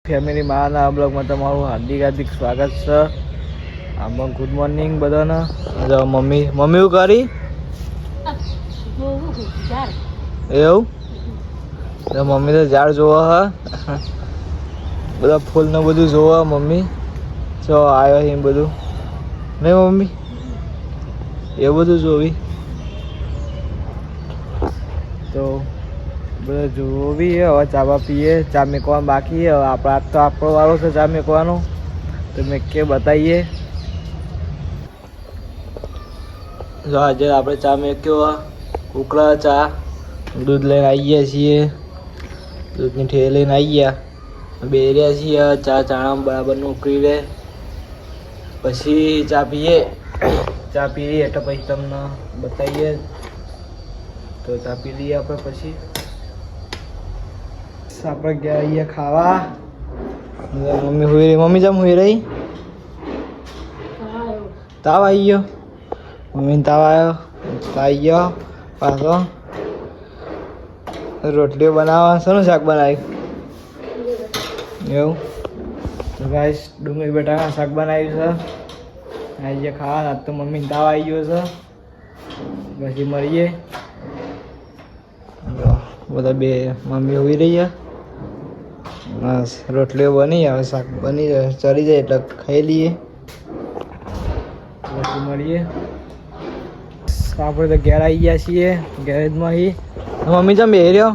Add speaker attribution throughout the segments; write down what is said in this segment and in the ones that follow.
Speaker 1: Family માના બ્લોગમાં તમારું હાર્દિક સ્વાગત છે. આમાં ગુડ મોર્નિંગ બધાને. મમ્મી શું કરી એવું મમ્મી તો ઝાડ જોવા હા બધા ફૂલ ને બધું જોવા મમ્મી જો આવ્યો છે બધું નહીં મમ્મી એવું બધું જોવી તો બધા જોવી હવે ચા પીએ. ચા મેકવાનું બાકી હવે આપણે આજ તો આપણો વાળો છે ચા મેકવાનો તો મેં કે બતાવીએ. જો આજે આપણે ચા મેક્યો ઉકળા ચા દૂધ લઈને આવી ગયા છીએ. દૂધની ઠેલી લઈને આવી ગયા બે રહ્યા છીએ. ચા ચાણા બરાબર ઉકળી રહે પછી ચા પીએ. ચા પીએ એટલે પછી તમને બતાવીએ. તો ચા પી લઈએ આપણે પછી આપણે ગયા અહીંયા ખાવા. મમ્મી હુઈ રહી. મમ્મી જેમ હુઈ રહી તાવ આવી ગયો. મમ્મીને તાવ આવ્યો આવી ગયો પાછો. રોટલીઓ બનાવવા શાનું શાક બનાવ્યું એવું તો ગાઈસ ડુંગળી બટાકાનું શાક બનાવ્યું છે. આવી ગયા ખાવા. આજ તો મમ્મીને તાવ આવી ગયો છે પછી મળીએ. બધા બે મમ્મી હુઈ રહી બસ રોટલીઓ બની હવે શાક બની જાય ચડી જાય એટલે ખાઈ લઈએ પછી મળીએ. આપણે તો ઘેર આવી ગયા છીએ ગેરેજમાં હી. મમ્મી ચમ બેહી રહ્યો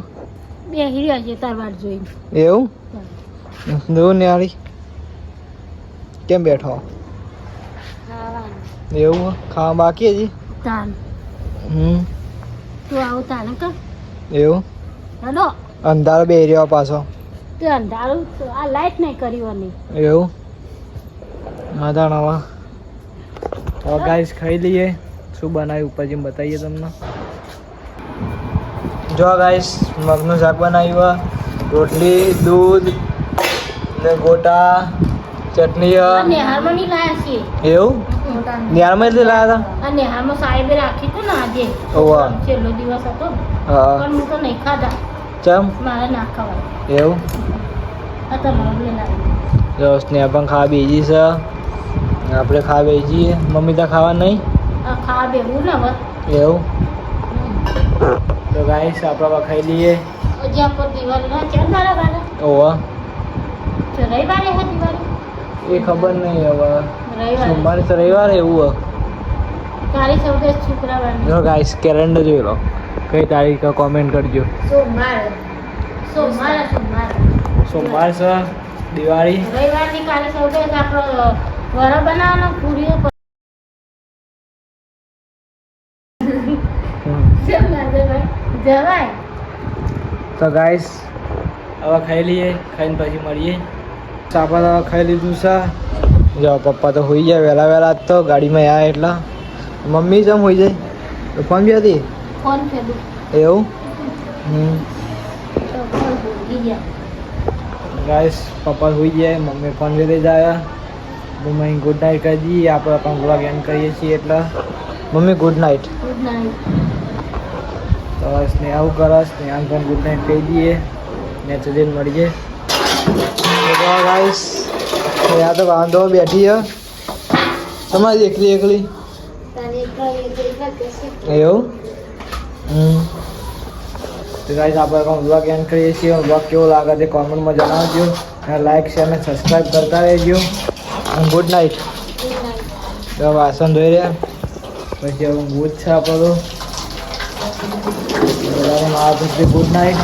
Speaker 2: છે તાર વાત જોઈ
Speaker 1: એવું જોવું ન્યારી કેમ બેઠો એવું ખાવા બાકી હજી
Speaker 2: તાન તું આવું તાને કર
Speaker 1: એવું
Speaker 2: હેલો
Speaker 1: અંધારો બેહી રહ્યો પાછો
Speaker 2: તું અંધારું આ લાઈટ નહીં કરી
Speaker 1: એવું મજામાં. તો ગાઈસ ખાઈ લઈએ. શું બનાવ્યું ઉપર જેમ બતાવીએ તમને. જો ગાઈસ મગનું શાક બનાવ્યું રોટલી દૂધ ને ગોટા ચટણી
Speaker 2: હાર્મોની લાયા છીએ
Speaker 1: એવું નિહારમાં એટલે લાયા હતા
Speaker 2: અને હાર્મો સાહેબે રાખી તો ને આજે
Speaker 1: ઓવા
Speaker 2: છેલ્લો દિવસ હતો
Speaker 1: હા
Speaker 2: પણ હું તો નહીં ખાધા
Speaker 1: ચમ
Speaker 2: મારે ના ખવાય
Speaker 1: એવું
Speaker 2: આ તો મારે લાવી
Speaker 1: જો સ્નેહ પણ ખાવા બેજી છે આપણે ખાવા બેજીએ. મમ્મી તો ખાવા નહીં
Speaker 2: આ ખાવા બેવું ને હવે
Speaker 1: એવું તો ગાઈસ આપણે ખાઈ લઈએ.
Speaker 2: હજી આપણે દિવાળી ના ચાર દાડા વાળા
Speaker 1: ઓવા
Speaker 2: તો રવિવારે હા દિવાળી
Speaker 1: એ ખબર નહીં હવે
Speaker 2: રવિવારે
Speaker 1: સોમવારે તો રવિવારે એવું
Speaker 2: તારીખ 14 શુક્રવાર
Speaker 1: જો ગાઈસ કેલેન્ડર જોઈ લો કઈ તારીખ કોમેન્ટ કરજો.
Speaker 2: સોમવાર સોમવાર
Speaker 1: સોમવાર છે દિવાળી
Speaker 2: રવિવારની કાલે 14 આપણો વડા બનાવવાનો પૂરીઓ જવાય.
Speaker 1: તો ગાઈસ હવે ખાઈ લઈએ. ખાઈને પછી મળીએ. સાપા ખાઈ લીધું છે. જો પપ્પા તો હોઈ જાય વહેલા વહેલા જ તો ગાડીમાં આવ્યા એટલા. મમ્મી જેમ હોઈ જાય તો ફોન બી હતી
Speaker 2: ફોન કર્યું
Speaker 1: એવું
Speaker 2: તો ફોન ભૂલી ગયા.
Speaker 1: ગાઈસ પપ્પા હોઈ જાય મમ્મી ફોન લઈ જાય. મમ્મી ગુડ નાઇટ કરી દઈએ. આપણે પણ બ્લોગ એન્ડ કરીએ છીએ એટલે mummy good night.
Speaker 2: Good night.
Speaker 1: તો સ્નેહ આવું કરે સ્નેહાન પણ ગુડ નાઇટ કહી દઈએ ને ચલીને મળીએ. ગાઈસ આ તો વાંધો બેઠી છે તમારી એકલી એકલી એવું તો ગાઈસ આપણે પણ બ્લોગ એન્ડ કરીએ છીએ. બ્લોગ કેવો લાગે તે કોમેન્ટમાં જણાવજો અને લાઈક શેર અને સબસ્ક્રાઈબ કરતા રહેજો. Good night. તો વાસણ ધોઈ રહ્યા પછી હવે ગુડ છે આપણો બધાને મારા તરફથી ગુડ નાઇટ.